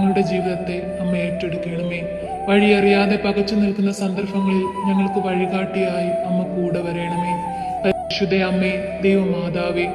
ഞങ്ങളുടെ ജീവിതത്തെ അമ്മ ഏറ്റെടുക്കണമേ. വഴിയറിയാതെ പകച്ചു നിൽക്കുന്ന സന്ദർഭങ്ങളിൽ ഞങ്ങൾക്ക് വഴികാട്ടിയായി അമ്മ കൂടെ വരണമേ. പരിശുദ്ധ അമ്മേ, ദൈവമാതാവേ,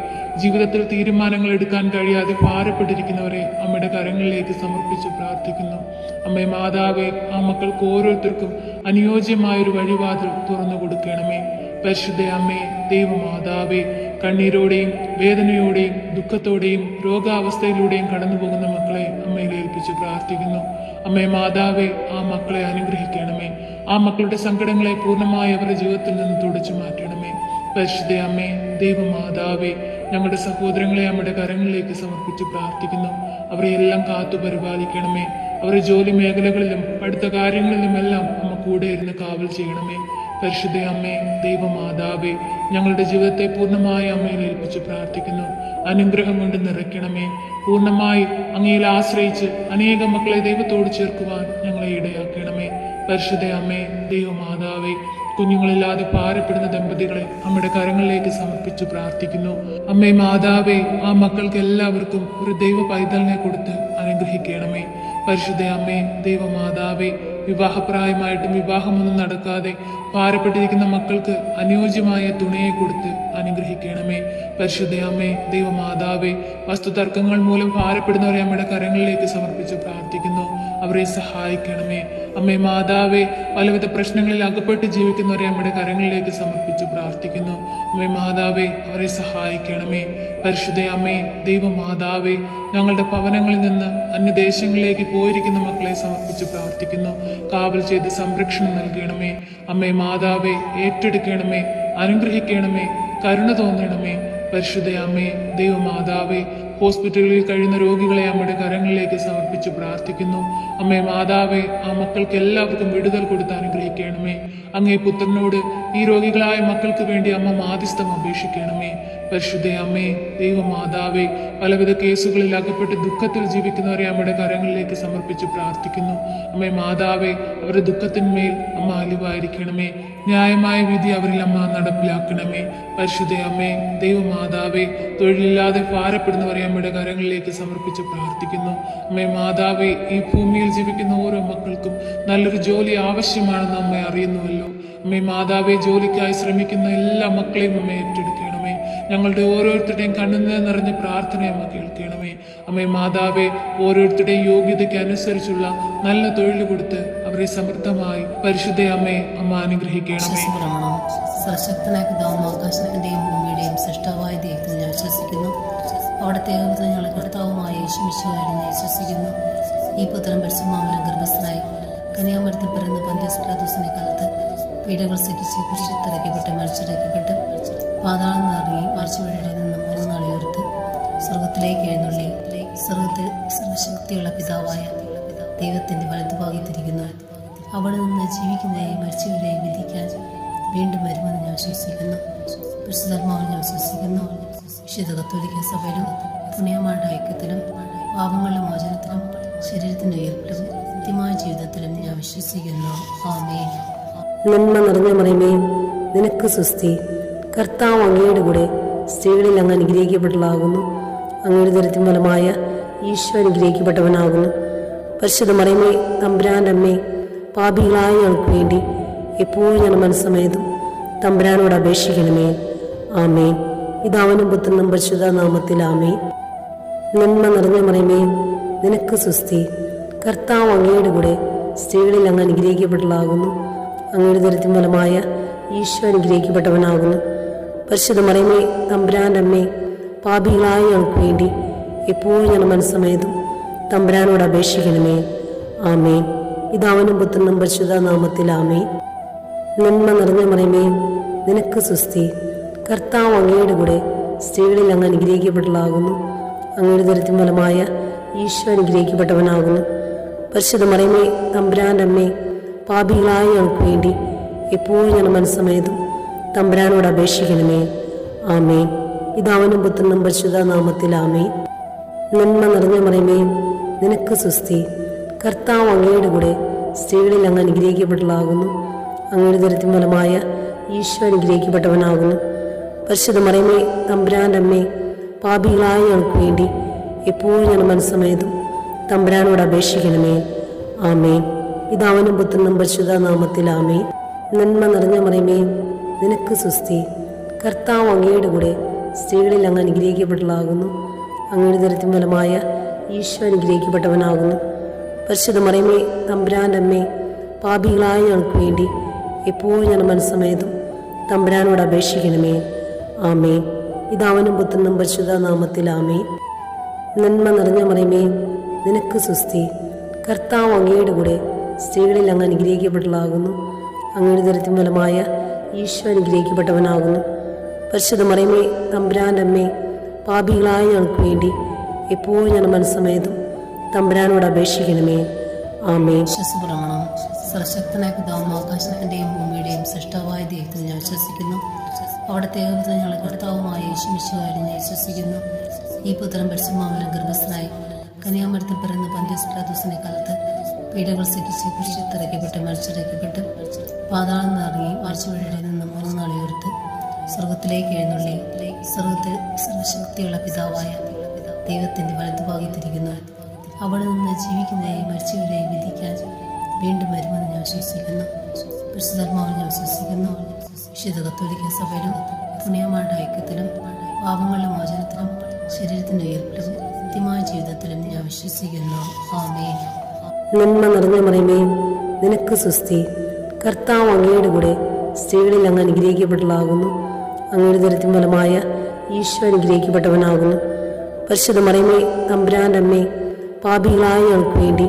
ജീവിതത്തിൽ തീരുമാനങ്ങൾ എടുക്കാൻ കഴിയാതെ ഭാരപ്പെട്ടിരിക്കുന്നവരെ അമ്മയുടെ കരങ്ങളിലേക്ക് സമർപ്പിച്ച് പ്രാർത്ഥിക്കുന്നു. അമ്മേ മാതാവേ, ആ മക്കൾക്ക് ഓരോരുത്തർക്കും അനുയോജ്യമായൊരു വഴിവാതിൽ തുറന്നു കൊടുക്കണമേ. പരിശുദ്ധ അമ്മേ, ദൈവമാതാവേ, കണ്ണീരോടെയും വേദനയോടെയും ദുഃഖത്തോടെയും രോഗാവസ്ഥയിലൂടെയും കടന്നുപോകുന്ന മക്കളെ അമ്മയിൽ ഏൽപ്പിച്ച് പ്രാർത്ഥിക്കുന്നു. അമ്മേ മാതാവേ, ആ മക്കളെ അനുഗ്രഹിക്കണമേ. ആ മക്കളുടെ സങ്കടങ്ങളെ പൂർണ്ണമായി അവരുടെ ജീവിതത്തിൽ നിന്ന് തുടച്ചു മാറ്റണമേ. പരിശുദ്ധ അമ്മേ, ദൈവമാതാവേ, ഞങ്ങളുടെ സഹോദരങ്ങളെ അമ്മയുടെ കരങ്ങളിലേക്ക് സമർപ്പിച്ച് പ്രാർത്ഥിക്കുന്നു. അവരെ എല്ലാം കാത്തു പരിപാലിക്കണമേ. അവരുടെ ജോലി മേഖലകളിലും അടുത്ത കാര്യങ്ങളിലുമെല്ലാം അമ്മ കൂടെ ഇരുന്ന് കാവൽ ചെയ്യണമേ. പരിശുദ്ധ അമ്മേ, ദൈവമാതാവേ, ഞങ്ങളുടെ ജീവിതത്തെ പൂർണ്ണമായി അമ്മയിൽ ഏൽപ്പിച്ച് പ്രാർത്ഥിക്കുന്നു. അനുഗ്രഹം കൊണ്ട് നിറയ്ക്കണമേ. പൂർണ്ണമായി അങ്ങയിൽ ആശ്രയിച്ച് അനേകം മക്കളെ ദൈവത്തോട് ചേർക്കുവാൻ ഞങ്ങളെ ഇടയാക്കണമേ. പരിശുദ്ധ അമ്മേ, ദൈവമാതാവേ, കുഞ്ഞുങ്ങളില്ലാതെ ഭാരപ്പെടുന്ന ദമ്പതികളെ അമ്മയുടെ കരങ്ങളിലേക്ക് സമർപ്പിച്ചു പ്രാർത്ഥിക്കുന്നു. അമ്മേ മാതാവേ, ആ മക്കൾക്ക് എല്ലാവർക്കും ഒരു ദൈവ പൈതലിനെ കൊടുത്ത് അനുഗ്രഹിക്കണമേ. പരിശുദ്ധ അമ്മേ, ദൈവമാതാവേ, വിവാഹപ്രായമായിട്ടും വിവാഹമൊന്നും നടക്കാതെ ഭാരപ്പെട്ടിരിക്കുന്ന മക്കൾക്ക് അനുയോജ്യമായ തുണയെ കൊടുത്ത് അനുഗ്രഹിക്കണമേ. പരിശുദ്ധ അമ്മേ, ദൈവമാതാവേ, വസ്തുതർക്കങ്ങൾ മൂലം ഭാരപ്പെടുന്നവരെ അമ്മയുടെ കരങ്ങളിലേക്ക് സമർപ്പിച്ച് പ്രാർത്ഥിക്കുന്നു. അവരെ സഹായിക്കണമേ. അമ്മേ മാതാവേ, പലവിധ പ്രശ്നങ്ങളിൽ അകപ്പെട്ട് ജീവിക്കുന്നവരെ അമ്മയുടെ കരങ്ങളിലേക്ക് സമർപ്പിച്ച് പ്രാർത്ഥിക്കുന്നു. അമ്മേ മാതാവേ, അവരെ സഹായിക്കണമേ. പരിശുദ്ധ അമ്മേ, ദൈവമാതാവേ, ഞങ്ങളുടെ ഭവനങ്ങളിൽ നിന്ന് അന്യദേശങ്ങളിലേക്ക് പോയിരിക്കുന്ന മക്കളെ സമർപ്പിച്ച് പ്രാർത്ഥിക്കുന്നു. കാവൽ ചെയ്ത് സംരക്ഷണം നൽകണമേ. അമ്മേ മാതാവേ, ഏറ്റെടുക്കണമേ, അനുഗ്രഹിക്കണമേ, കരുണ തോന്നണമേ. പരിശുദ്ധ അമ്മേ, ദൈവമാതാവേ, ഹോസ്പിറ്റലുകളിൽ കഴിയുന്ന രോഗികളെ അമ്മയുടെ കരങ്ങളിലേക്ക് സമർപ്പിച്ച് പ്രാർത്ഥിക്കുന്നു. അമ്മേ മാതാവേ, ആ മക്കൾക്ക് എല്ലാവർക്കും വിടുതൽ കൊടുത്ത് അനുഗ്രഹിക്കണമേ. അങ്ങേ പുത്രനോട് ഈ രോഗികളായ മക്കൾക്ക് വേണ്ടി അമ്മ മാധ്യസ്ഥം അപേക്ഷിക്കണമേ. പരിശുദ്ധ അമ്മേ, ദൈവമാതാവേ, പലവിധ കേസുകളിൽ അകപ്പെട്ട് ദുഃഖത്തിൽ ജീവിക്കുന്നവരെ അമ്മയുടെ കരങ്ങളിലേക്ക് സമർപ്പിച്ച് പ്രാർത്ഥിക്കുന്നു. അമ്മേ മാതാവേ, അവരുടെ ദുഃഖത്തിന്മേൽ അമ്മ അലിവായിരിക്കണമേ. ന്യായമായ വിധി അവരിൽ അമ്മ നടപ്പിലാക്കണമേ. പരിശുദ്ധ അമ്മേ, ദൈവമാതാവേ, തൊഴിലില്ലാതെ ഭാരപ്പെടുന്നവരെ അമ്മയുടെ കരങ്ങളിലേക്ക് സമർപ്പിച്ച് പ്രാർത്ഥിക്കുന്നു. അമ്മേ മാതാവേ, ഈ ഭൂമിയിൽ ജീവിക്കുന്ന ഓരോ മക്കൾക്കും നല്ലൊരു ജോലി ആവശ്യമാണെന്ന് അമ്മ അറിയുന്നുവല്ലോ. അമ്മേ മാതാവേ, ജോലിക്കായി ശ്രമിക്കുന്ന എല്ലാ മക്കളെയും അമ്മ ഏറ്റെടുക്കണമേ. ഞങ്ങളുടെ ഓരോരുത്തരുടെയും കണ്ണുനീർ നിറഞ്ഞ പ്രാർത്ഥന അമ്മ കേൾക്കണമേ. അമ്മേ മാതാവേ, ഓരോരുത്തരുടെയും യോഗ്യതയ്ക്ക് അനുസരിച്ചുള്ള നല്ല തൊഴിൽ കൊടുത്ത് അവരെ സമൃദ്ധമായി പരിശുദ്ധ അമ്മേ അമ്മ അനുഗ്രഹിക്കണമേ. സർവശക്തനായ പിതാവും ആകാശത്തിന്റെയും ഭൂമിയുടെയും സൃഷ്ടാവായ ദൈവത്തിൽ ഞാൻ വിശ്വസിക്കുന്നു. അവിടുത്തെ ഞങ്ങളുടെ കർത്താവുമായ യേശുമിശിഹായിൽ ഞാൻ വിശ്വസിക്കുന്നു. ഈ പുത്രൻ പരിശുദ്ധാത്മാവിനാൽ ഗർഭസ്ഥനായി കന്യാമരത്തിൽ പിറന്ന പന്തിയോസ് പിലാത്തോസിന്റെ കാലത്ത് പീഡകൾ സഹിച്ച് കുരിശിൽ മരിച്ചിറക്കപ്പെട്ട് പാതാളം നിറങ്ങി മരിച്ചവരുടെ നിന്നും മൂന്നാൾ ഉയർത്ത് സ്വർഗത്തിലേക്ക് എഴുന്നള്ളി സ്വർഗത്തിൽ സർവശക്തിയുള്ള പിതാവായ ദൈവത്തിന്റെ വലതുഭാഗത്തിരിക്കുന്നു. അവിടെ നിന്ന് ജീവിക്കുന്നവരെയും മരിച്ചവരെയും വിധിക്കാൻ വീണ്ടും വരുമെന്ന് ഞാൻ വിശ്വസിക്കുന്നു. പരിശുദ്ധാത്മാവിൽ ഞാൻ വിശ്വസിക്കുന്നു. വിശുദ്ധ കത്തോലിക്ക സഭയിലും പുണ്യമാരുടെ ഐക്യത്തിലും പാപങ്ങളുടെ മോചനത്തിലും ശരീരത്തിന്റെ ഉയർപ്പിലും നിത്യമായ ജീവിതത്തിലും ഞാൻ വിശ്വസിക്കുന്നു. ആമേൻ. നന്മ നിറഞ്ഞ മറിയമേ, നിനക്ക് സ്വസ്തി. കർത്താവ് അങ്ങയുടെ കൂടെ സ്ത്രീകളിൽ അങ്ങ് അനുഗ്രഹിക്കപ്പെട്ടതാകുന്നു. അങ്ങയുടെ ദരിദ്രം ഫലമായ ഈശോ അനുഗ്രഹിക്കപ്പെട്ടവനാകുന്നു. പരിശുദ്ധ മറിയമേ, തമ്പുരാൻ്റെ അമ്മേ, പാപികളായ ഞങ്ങൾക്ക് വേണ്ടി എപ്പോഴും ഞാൻ മനസ്സമേതും തമ്പുരാനോട് അപേക്ഷിക്കണമേ. ആമേൻ. പിതാവിനും പുത്രനും പരിശുദ്ധ നാമത്തിൽ ആമേൻ. നന്മ നിറഞ്ഞ മറിയമേ, നിനക്ക് സ്വസ്തി. കർത്താവ് അങ്ങയുടെ കൂടെ സ്ത്രീകളിൽ അങ്ങ് അനുഗ്രഹിക്കപ്പെട്ടതാകുന്നു. അങ്ങയുടെ ദരിദ്രം ഫലമായ ഈശോ അനുഗ്രഹിക്കപ്പെട്ടവനാകുന്നു. പരിശുദ്ധ മറിയമേ, തമ്പുരാൻ്റെ അമ്മേ, പാപികളായ ഞങ്ങൾക്ക് വേണ്ടി എപ്പോഴും ഞാൻ മനസ്സമേതും തമ്പുരാനോട് അപേക്ഷിക്കണമേ. ആമേൻ. പിതാവിനും പുത്രനും പരിശുദ്ധ നാമത്തിൽ ആമേൻ. നന്മ നിറഞ്ഞ മറിയമേ, നിനക്ക് സ്വസ്തി. കർത്താവ് അങ്ങയുടെ കൂടെ സ്ത്രീകളിൽ അങ്ങ് അനുഗ്രഹിക്കപ്പെട്ടതാകുന്നു. അങ്ങയുടെ ദരിദ്രം ഫലമായ ഈശോ അനുഗ്രഹിക്കപ്പെട്ടവനാകുന്നു. പരിശുദ്ധ മറിയമേ, തമ്പുരാൻ്റെ അമ്മേ, പാപികളായ ഞങ്ങൾക്ക് വേണ്ടി എപ്പോഴും ഞാൻ മനസ്സമേതും തമ്പുരാനോട് അപേക്ഷിക്കണമേ. ആമേൻ. പിതാവിനും പുത്രനും പരിശുദ്ധ നാമത്തിൽ ആമേൻ. നന്മ നിറഞ്ഞ മറിയമേ, നിനക്ക് സ്വസ്തി. കർത്താവ് അങ്ങയുടെ കൂടെ സ്ത്രീകളിൽ അങ്ങ് അനുഗ്രഹിക്കപ്പെട്ടതാകുന്നു. അങ്ങയുടെ ദരിദ്രം ഫലമായ ഈശോ അനുഗ്രഹിക്കപ്പെട്ടവനാകുന്നു. പരിശുദ്ധ മറിയമേ, തമ്പുരാൻ്റെ അമ്മേ, പാപികളായ ഞങ്ങൾക്ക് വേണ്ടി എപ്പോഴും ഞാൻ മനസ്സമേതും തമ്പുരാനോട് അപേക്ഷിക്കണമേ. ആമേൻ. പിതാവിനും പുത്രനും പരിശുദ്ധ നാമത്തിൽ ആമേൻ. നന്മ നിറഞ്ഞ മറിയമേ, നിനക്ക് സുസ്തി. കർത്താവ് അങ്ങയുടെ കൂടെ സ്ത്രീകളിൽ അങ്ങ് അനുഗ്രഹിക്കപ്പെട്ടതാകുന്നു. അങ്ങയുടെ ദരത്തിൻ ഫലമായ ഈശോ അനുഗ്രഹിക്കപ്പെട്ടവനാകുന്നു. പരിശുദ്ധ മറിയമേ, തമ്പുരാൻ്റെ അമ്മേ, പാപികളായ ഞങ്ങൾക്ക് വേണ്ടി എപ്പോഴും ഞാൻ മനസ്സമേതും തമ്പുരാനോട് അപേക്ഷിക്കണമേ. ആമേൻ. പിതാവിനും പുത്രനും പരിശുദ്ധ നാമത്തിൽ ആമേൻ. നന്മ നിറഞ്ഞ മറിയമേ, നിനക്ക് സുസ്തി. കർത്താവ് അങ്ങയുടെ കൂടെ സ്ത്രീകളിൽ അങ്ങ് അനുഗ്രഹിക്കപ്പെട്ടതാകുന്നു. അങ്ങയുടെ ദരത്തിൻ ഫലമായ ഈശോ അനുഗ്രഹിക്കപ്പെട്ടവനാകുന്നു. പരിശുദ്ധ മറിയമേ, തമ്പുരാൻ്റെ അമ്മേ, പാപികളായ ഞങ്ങൾക്ക് വേണ്ടി എപ്പോഴും ഞാൻ മനസ്സമേതും തമ്പുരാനോട് അപേക്ഷിക്കണമേ. ആമേൻ. വിശ്വസപ്രമാണം. സർവശക്തനായ പിതാവും ആകാശത്തിൻ്റെയും ഭൂമിയുടെയും സൃഷ്ടാവായ ദൈവത്തിൽ ഞാൻ വിശ്വസിക്കുന്നു. അവിടുത്തെ ഏകപുത്രൻ ഞങ്ങളുടെ കർത്താവുമായ യേശുമിശിഹായിൽ ഞാൻ വിശ്വസിക്കുന്നു. ഈ പുത്രൻ പരിശുദ്ധാത്മാവിൽ ഗർഭസ്ഥനായി കന്യാമരത്തിൽ പിറന്ന പന്തിയോസ് പിലാത്തോസിന്റെ കാലത്ത് പീഡകൾ സഹിച്ച് കുരിശിലിറക്കപ്പെട്ട് മരിച്ചിറക്കപ്പെട്ട് പാതാളം നിറങ്ങി ആഴ്ചവഴിയുടെ നിന്ന് 3 നാൾ ഉയർത്ത് സ്വർഗത്തിലേക്ക് എഴുന്നള്ളി സ്വർഗത്തിൽ സർവശക്തിയുള്ള പിതാവായ ദൈവത്തിന്റെ വലതുഭാഗത്തിരിക്കുന്നു. അവിടെ നിന്ന് ജീവിക്കുന്നവരെയും മരിച്ചവരെയും വിധിക്കാൻ വീണ്ടും വരുമെന്ന് ഞാൻ വിശ്വസിക്കുന്നു. പരിശുദ്ധാത്മാവിൽ ഞാൻ വിശ്വസിക്കുന്നു. വിശുദ്ധ കത്തോലിക്ക സഭയിലും പുണ്യമാരുടെ ഐക്യത്തിലും പാപങ്ങളുടെ മോചനത്തിലും ശരീരത്തിന്റെ ഉയർപ്പിലും നിത്യമായ ജീവിതത്തിലും ഞാൻ വിശ്വസിക്കുന്നു. ആമേൻ. നന്മ നിറഞ്ഞ മറിയമേ, നിനക്ക് സുസ്തി. കർത്താവ് അങ്ങയുടെ കൂടെ സ്ത്രീകളിൽ അങ്ങ് അനുഗ്രഹിക്കപ്പെട്ടതാകുന്നു. അങ്ങയുടെ ദരത്തിൻ ഫലമായ ഈശോ അനുഗ്രഹിക്കപ്പെട്ടവനാകുന്നു. പരിശുദ്ധ മറിയമേ, തമ്പുരാൻ്റെ അമ്മേ, പാപികളായ ഞങ്ങൾക്ക് വേണ്ടി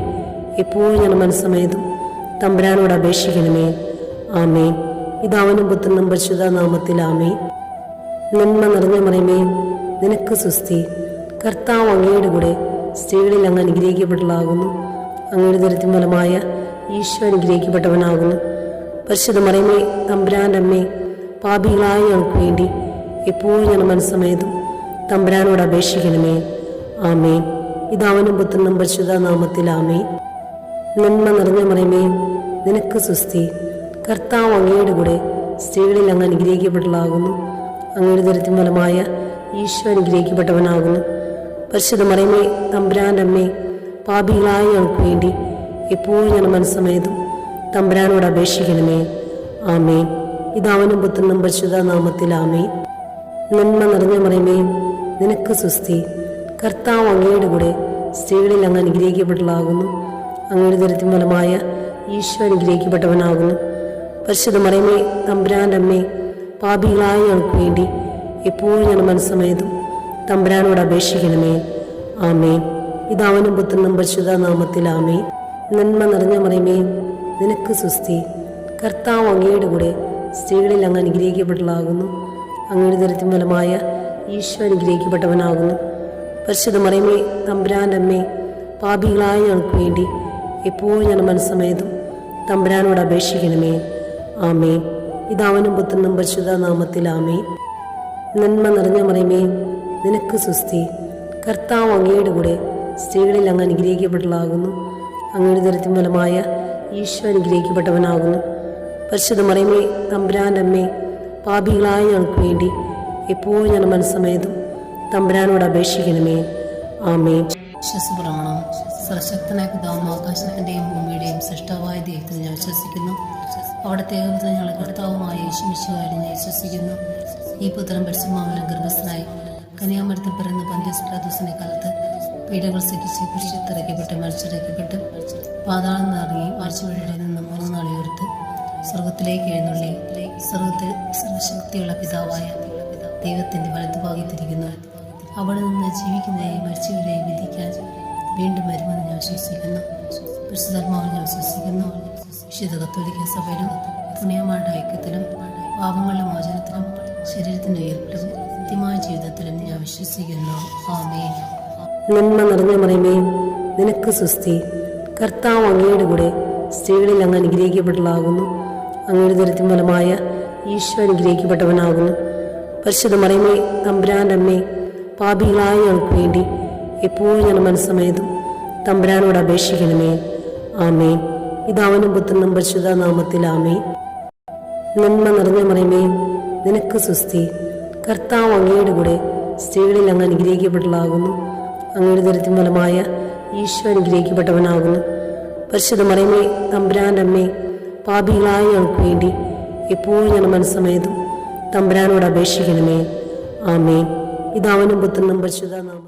എപ്പോഴും ഞാൻ മനസ്സമേതും തമ്പുരാനോട് അപേക്ഷിക്കണമേ. ആമേൻ. പിതാവിനും പുത്രനും പരിശുദ്ധ നാമത്തിൽ ആമേൻ. നന്മ നിറഞ്ഞ മറിയമേ, നിനക്ക് സുസ്തി. കർത്താവ് അങ്ങയുടെ കൂടെ സ്ത്രീകളിൽ അങ്ങ് അനുഗ്രഹിക്കപ്പെട്ടതാകുന്നു. അങ്ങയുടെ ദരത്തിൻ ഫലമായ ഈശോ അനുഗ്രഹിക്കപ്പെട്ടവനാകുന്നു. പരിശുദ്ധ മറിയമേ, തമ്പുരാൻ്റെ അമ്മേ, പാപികളായ ഞങ്ങൾക്ക് വേണ്ടി എപ്പോഴും ഞാൻ മനസ്സമേതും തമ്പുരാനോട് അപേക്ഷിക്കണമേ. ആമേൻ. പിതാവിനും പുത്രനും പരിശുദ്ധ നാമത്തിൽ ആമേൻ. നന്മ നിറഞ്ഞ മറിയമേ, നിനക്ക് സുസ്തി. കർത്താവ് അങ്ങയുടെ കൂടെ സ്ത്രീകളിൽ അങ്ങ് അനുഗ്രഹിക്കപ്പെട്ടതാകുന്നു. അങ്ങയുടെ ദരത്തിൻ ഫലമായ ഈശോ അനുഗ്രഹിക്കപ്പെട്ടവനാകുന്നു. പരിശുദ്ധ മറിയമേ, തമ്പുരാൻ്റെ അമ്മേ, പാപികളായ ഞങ്ങൾക്ക് വേണ്ടി എപ്പോഴും ഞാൻ മനസ്സമേതും തമ്പുരാനോട് അപേക്ഷിക്കണമേ. ആമേൻ. പിതാവിനും പുത്രനും പരിശുദ്ധ നാമത്തിൽ ആമേൻ. നന്മ നിറഞ്ഞ മറിയമേ, നിനക്ക് സുസ്തി. കർത്താവ് അങ്ങയുടെ കൂടെ സ്ത്രീകളിൽ അങ്ങ് അനുഗ്രഹിക്കപ്പെട്ടതാകുന്നു. അങ്ങയുടെ ദരത്തിൻ ഫലമായ ഈശോ അനുഗ്രഹിക്കപ്പെട്ടവനാകുന്നു. പരിശുദ്ധ മറിയമേ, തമ്പുരാൻ്റെ അമ്മേ, പാപികളായ ഞങ്ങൾക്ക് വേണ്ടി എപ്പോഴും ഞാൻ മനസ്സമേതും തമ്പുരാനോട് അപേക്ഷിക്കണമേ. ആമേൻ. പിതാവിനും പുത്രനും പരിശുദ്ധ നാമത്തിൽ ആമേൻ. നന്മ നിറഞ്ഞ മറിയമേ, നിനക്ക് സുസ്തി. കർത്താവ് അങ്ങയുടെ കൂടെ സ്ത്രീകളിൽ അങ്ങ് അനുഗ്രഹിക്കപ്പെട്ടതാകുന്നു. അങ്ങയുടെ ദരത്തിൻ ഫലമായ ഈശോ അനുഗ്രഹിക്കപ്പെട്ടവനാകുന്നു. പരിശുദ്ധ മറിയമേ, തമ്പുരാൻ്റെ അമ്മേ, പാപികളായ ഞങ്ങൾക്ക് വേണ്ടി എപ്പോഴും ഞാൻ മനസ്സമേതും തമ്പുരാനോട് അപേക്ഷിക്കണമേ. ആമേൻ. പിതാവിനും പുത്രനും പരിശുദ്ധ നാമത്തിൽ ആമേൻ. നന്മ നിറഞ്ഞ മറിയമേ, നിനക്ക് സുസ്തി. കർത്താവ് അങ്ങയുടെ കൂടെ സ്ത്രീകളിൽ അങ്ങ് അനുഗ്രഹിക്കപ്പെട്ടതാകുന്നു. അങ്ങയുടെ ദരത്തിൻ ഫലമായ ഈശോ അനുഗ്രഹിക്കപ്പെട്ടവനാകുന്നു. പരിശുദ്ധ മറിയമേ, തമ്പുരാൻ്റെ അമ്മേ, പാപികളായ ഞങ്ങൾക്ക് വേണ്ടി എപ്പോഴും ഞാൻ മനസ്സമേതും തമ്പുരാനോട് അപേക്ഷിക്കണമേ. ആമേൻ. വിശ്വസപ്രമാണം. സർവശക്തനായ പിതാവും ആകാശത്തിൻ്റെയും ഭൂമിയുടെയും സൃഷ്ടാവായ ദൈവത്തിൽ ഞാൻ വിശ്വസിക്കുന്നു. അവിടുത്തെ ഏകപുത്രൻ ഞങ്ങളുടെ കർത്താവുമായ യേശുമിശിഹായിൽ ഞാൻ വിശ്വസിക്കുന്നു. ഈ പുത്രൻ പരിശുദ്ധാത്മാവിൽ ഗർഭസ്ഥനായി കന്യാമരത്തിൽ പിറന്ന പന്തിയോസ് പിലാത്തോസിന്റെ കാലത്ത് പീഡകൾ സഹിച്ച് കുരിശിലിറക്കപ്പെട്ട് മരിച്ചിറക്കപ്പെട്ട് പാതാളം നിറങ്ങി ആഴ്ചവഴിയുടെ നിന്ന് 3 നാൾ ഉയർത്ത് സ്വർഗത്തിലേക്ക് എഴുന്നള്ളി സ്വർഗത്തിൽ സർവശക്തിയുള്ള പിതാവായ ദൈവത്തിന്റെ വലതുഭാഗത്തിരിക്കുന്നു. അവിടെ നിന്ന് ജീവിക്കുന്നവരെയും മരിച്ചവരെയും വിധിക്കാൻ വീണ്ടും വരുമെന്ന് ഞാൻ വിശ്വസിക്കുന്നു. പരിശുദ്ധാത്മാവിൽ ഞാൻ വിശ്വസിക്കുന്നു. വിശുദ്ധ കത്തോലിക്ക സഭയിലും പുണ്യമാരുടെ ഐക്യത്തിലും പാപങ്ങളുടെ മോചനത്തിലും ശരീരത്തിന്റെ ഉയർപ്പിലും നിത്യമായ ജീവിതത്തിലും ഞാൻ വിശ്വസിക്കുന്നു. ആമേൻ. നന്മ നിറഞ്ഞ മറിയമേ, നിനക്ക് സുസ്തി. കർത്താവ് അങ്ങയുടെ കൂടെ സ്ത്രീകളിൽ അങ്ങ് അനുഗ്രഹിക്കപ്പെട്ടതാകുന്നു. അങ്ങയുടെ ദരത്തിൻ ഫലമായ ഈശോ അനുഗ്രഹിക്കപ്പെട്ടവനാകുന്നു. പരിശുദ്ധ മറിയമേ, തമ്പുരാൻ്റെ അമ്മേ, പാപികളായ ഞങ്ങൾക്ക് വേണ്ടി എപ്പോഴും ഞാൻ മനസ്സമേതും തമ്പുരാനോട് അപേക്ഷിക്കണമേ. ആമേൻ. പിതാവിനും പുത്രനും പരിശുദ്ധ നാമത്തിൽ ആമേൻ. നന്മ നിറഞ്ഞ മറിയമേ, നിനക്ക് സുസ്തി. കർത്താവ് അങ്ങയുടെ കൂടെ സ്ത്രീകളിൽ അങ്ങ് അനുഗ്രഹിക്കപ്പെട്ടതാകുന്നു. അങ്ങയുടെ ദരിദ്രം ഫലമായ ഈശോ അനുഗ്രഹിക്കപ്പെട്ടവനാകുന്നു. പരിശുദ്ധ മറിയമേ, തമ്പുരാൻ്റെ അമ്മേ, പാപികളായ ഞങ്ങൾക്ക് വേണ്ടി എപ്പോഴും ഞങ്ങളുടെ മനസ്സമേതും തമ്പുരാനോട് അപേക്ഷിക്കണമേ. ആമേൻ. പിതാവിനും പുത്രനും പരിശുദ്ധാത്മാവിനും